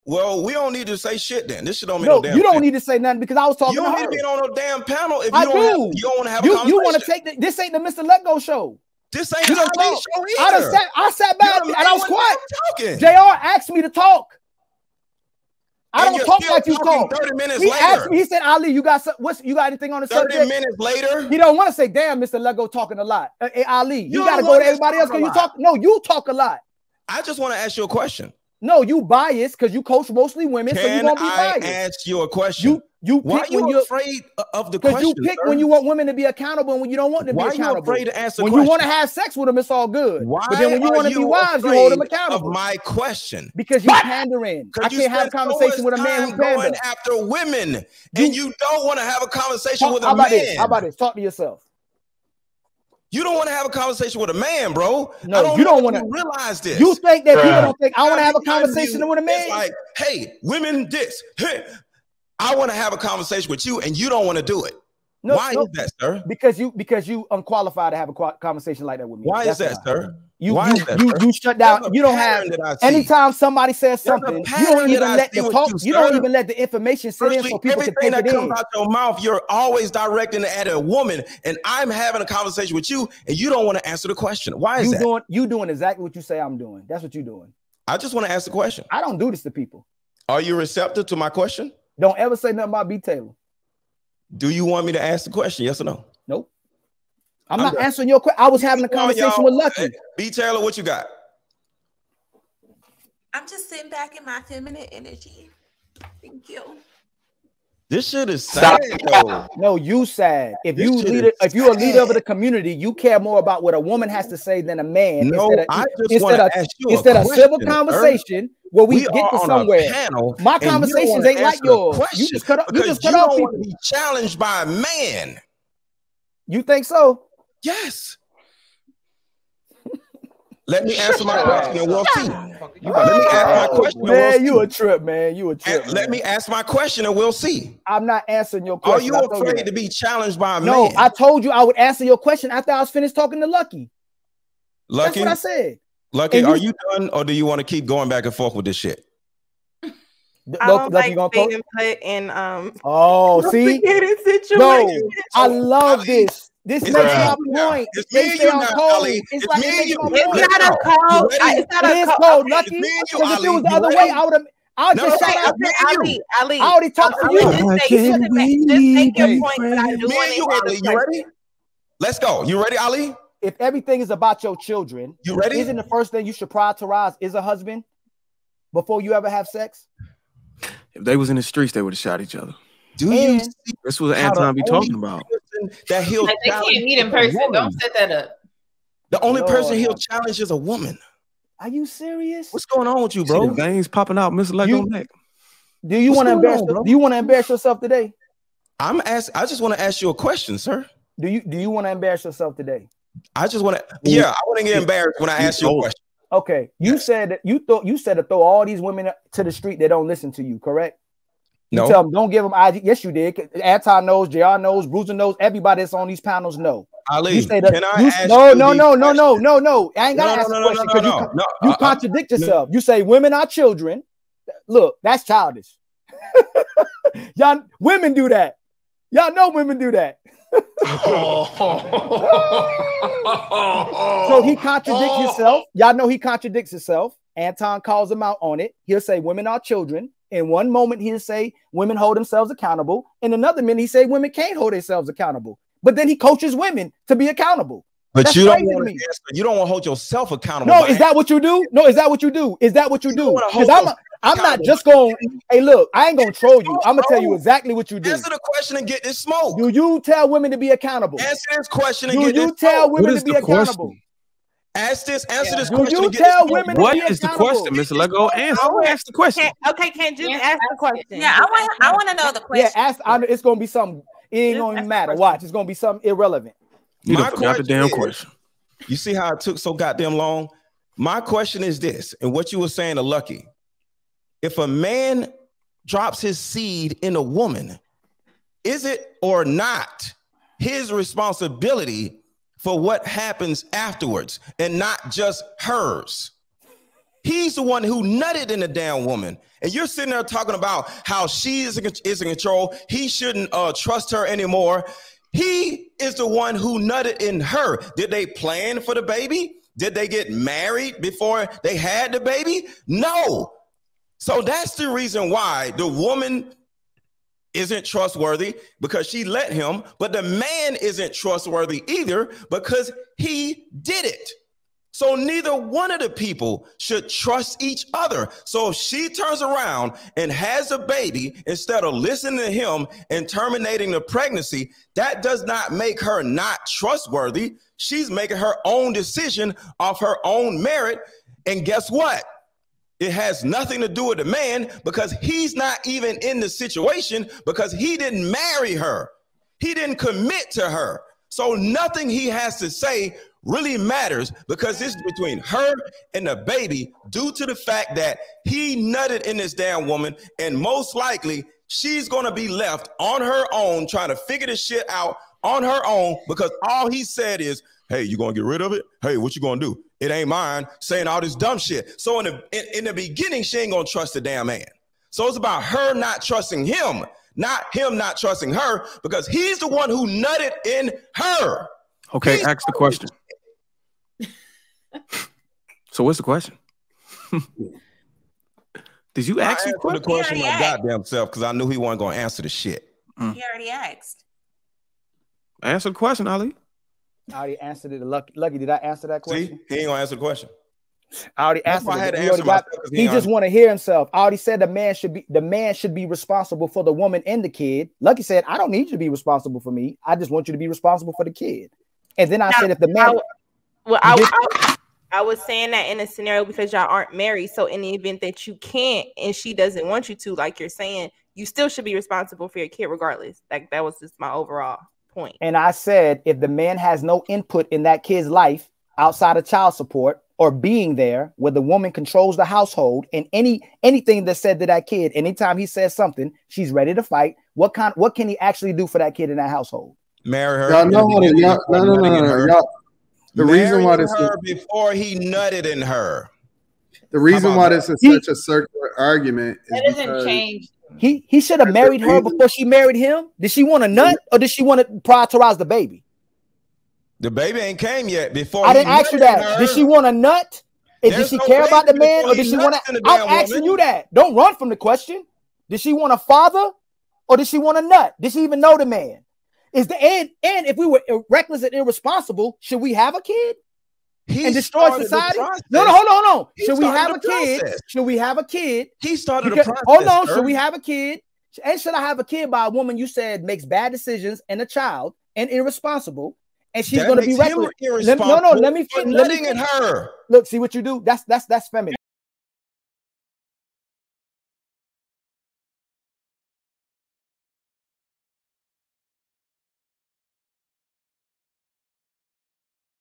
Well, we don't need to say shit then. This shit don't mean no damn you don't thing. need to say nothing because I was talking You don't to need her. to be on a damn panel if you I don't want to have a conversation. You want to take this ain't the Mr. Let Go show. This ain't the Ali show either. I sat back and I was quiet. Talking. JR asked me to talk. I don't talk like you talk. 30 minutes he later. asked me, he said, Ali, you got anything on the 30 subject? minutes later. He don't want to say, damn, Mr. Let Go talking a lot. Hey, Ali, you got to the go one to everybody else because you talk. No, you talk a lot. I just want to ask you a question. No, you biased because you coach mostly women, so you're gonna be biased. Can I ask you a question? You why pick are you when afraid of the question? Because you pick when you want women to be accountable and when you don't want them to be accountable. Why are you afraid to answer when questions? you want to have sex with them, it's all good. Why but then when you want to be wives, you hold them accountable. Of my question. Because you're pandering. I can't have a conversation with a man who going after women, and you don't want to have a conversation with a man. How about this? Talk to yourself. You don't want to have a conversation with a man, bro. No, you don't want to realize this. You think that people don't think I want to have a conversation with a man? It's like, hey, women, this. Hey, I want to have a conversation with you, and you don't want to do it. No, why is that, sir? Because you unqualified to have a conversation like that with me. Why is that, sir? You shut down. You don't have. Anytime somebody says something, you don't even let them talk. You don't even let the information sit in so people can take it in. Everything that comes out your mouth, you're always directing it at a woman, and I'm having a conversation with you, and you don't want to answer the question. Why is that? You doing exactly what you say I'm doing. That's what you're doing. I just want to ask the question. I don't do this to people. Are you receptive to my question? Don't ever say nothing about B. Taylor. Do you want me to ask the question? Yes or no? Nope. I'm not answering your question. I was having a conversation with Lucky. Hey, B. Taylor, what you got? I'm just sitting back in my feminine energy. Thank you. This shit is sad, though. No, you sad. If you're a leader of the community, you care more about what a woman has to say than a man. No, instead of civil conversation where we get to somewhere. My conversations ain't like yours. You just cut off people. Be challenged by a man. You think so? Yes. Let me answer my question and we'll see. Let me ask my question. Man, you a trip, man. You a trip. Let me ask my question and we'll see. I'm not answering your question. Are you afraid to be challenged by a man? No, I told you I would answer your question after I was finished talking to Lucky. Lucky? That's what I said. Lucky, are you done or do you want to keep going back and forth with this shit? I don't like being put in see? No, I love this. This makes my point. It's me and you now, Ali. It's like me and you. It's not a code. It's not a code, Lucky. Because if it was the other way, I would have. I'll just shout out Ali. I already talked to you. Just make your point, but I do want to hear you ready? Let's go. You ready, Ali? If everything is about your children, you ready? Isn't the first thing you should prioritize is a husband before you ever have sex? If they was in the streets, they would have shot each other. Do you see that's what Anton be talking about? That he'll they can't meet in person. Don't set that up. The only person he'll challenge is a woman. Are you serious? What's going on with you, bro? The veins popping out, Mr. Lego neck. Do you want to embarrass? Do you want to embarrass yourself today? I just want to ask you a question, sir. Do you want to embarrass yourself today? I just want to. Yeah, I want to get embarrassed when I ask you a question. Okay, you said that you said to throw all these women to the street that don't listen to you, correct? You tell them don't give them IG. Yes, you did. Anton knows, JR knows, Bruiser knows, everybody that's on these panels know. Ali, can I ask no. I ain't gotta ask a question because you contradict yourself. You say women are children. Look, that's childish. Y'all women do that. Y'all know women do that. So he contradicts himself. Y'all know he contradicts himself. Anton calls him out on it. He'll say women are children. In one moment, he'll say women hold themselves accountable. In another minute, he say women can't hold themselves accountable. But then he coaches women to be accountable. But that's you don't want to hold yourself accountable. No, is that what you do? No, is that what you do? Is that what you do? Because I'm not just going, hey, look, I ain't going to troll you. I'm going to tell you exactly what you do. Answer the question and get this smoke. Do you tell women to be accountable? Answer this question and get this smoke. Do you tell women to be accountable? Answer this question. Do you tell women to be accountable? What is the question, Mr. Lego? Ask the question. Can't you ask the question? Yeah, I want to know the question. Yeah, it's going to be something. It ain't going to matter. Watch, it's going to be something irrelevant. You don't forgot the damn question. You see how it took so goddamn long? My question is this, and what you were saying to Lucky. If a man drops his seed in a woman, is it or not his responsibility for what happens afterwards and not just hers? He's the one who nutted in the damn woman. And you're sitting there talking about how she is in control. He shouldn't trust her anymore. He is the one who nutted in her. Did they plan for the baby? Did they get married before they had the baby? No. So that's the reason why the woman isn't trustworthy, because she let him, but the man isn't trustworthy either because he did it. So neither one of the people should trust each other. So if she turns around and has a baby instead of listening to him and terminating the pregnancy, that does not make her not trustworthy. She's making her own decision off her own merit. And guess what? It has nothing to do with the man, because he's not even in the situation, because he didn't marry her. He didn't commit to her. So nothing he has to say really matters, because this is between her and the baby, due to the fact that he nutted in this damn woman, and most likely she's going to be left on her own trying to figure this shit out on her own, because all he said is, hey, you going to get rid of it? Hey, what you going to do? It ain't mine, saying all this dumb shit. So in the beginning, she ain't going to trust the damn man. So it's about her not trusting him, not him not trusting her, because he's the one who nutted in her. Okay, ask the question. So what's the question? Did you ask the question my goddamn self, because I knew he wasn't going to answer the shit. He already asked. Answer the question, Ali. I already answered it. Lucky, did I answer that question? See, he ain't gonna answer the question. I already answered it. He just want to hear himself. I already said the man should be responsible for the woman and the kid. Lucky said, I don't need you to be responsible for me. I just want you to be responsible for the kid. And then I said, if the man, I was saying that in a scenario because y'all aren't married. So in the event that you can't and she doesn't want you to, like you're saying, you still should be responsible for your kid regardless. Like that was just my overall point. And I said, if the man has no input in that kid's life outside of child support or being there, where the woman controls the household, and anything that's said to that kid, anytime he says something, she's ready to fight. What can he actually do for that kid in that household? Marry her. Y'all know what it, no. The reason why this is before he nutted in her. The reason why this is such a circular argument is that doesn't change. He should have married her before she married him. Did she want a nut, or did she want to prioritize the baby? The baby ain't came yet. Before I didn't ask you that. Did she want a nut? Did she care about the man, or did she want to? I'm asking you that. Don't run from the question. Did she want a father, or did she want a nut? Did she even know the man? Is the end? And if we were reckless and irresponsible, should we have a kid and destroy society? No, hold on. Should we have a kid? Should we have a kid? He started the process. Hold on. Should we have a kid? And should I have a kid by a woman you said makes bad decisions and a child and irresponsible? And she's going to be reckless. No, let me finish. Her. Look, see what you do? That's feminine.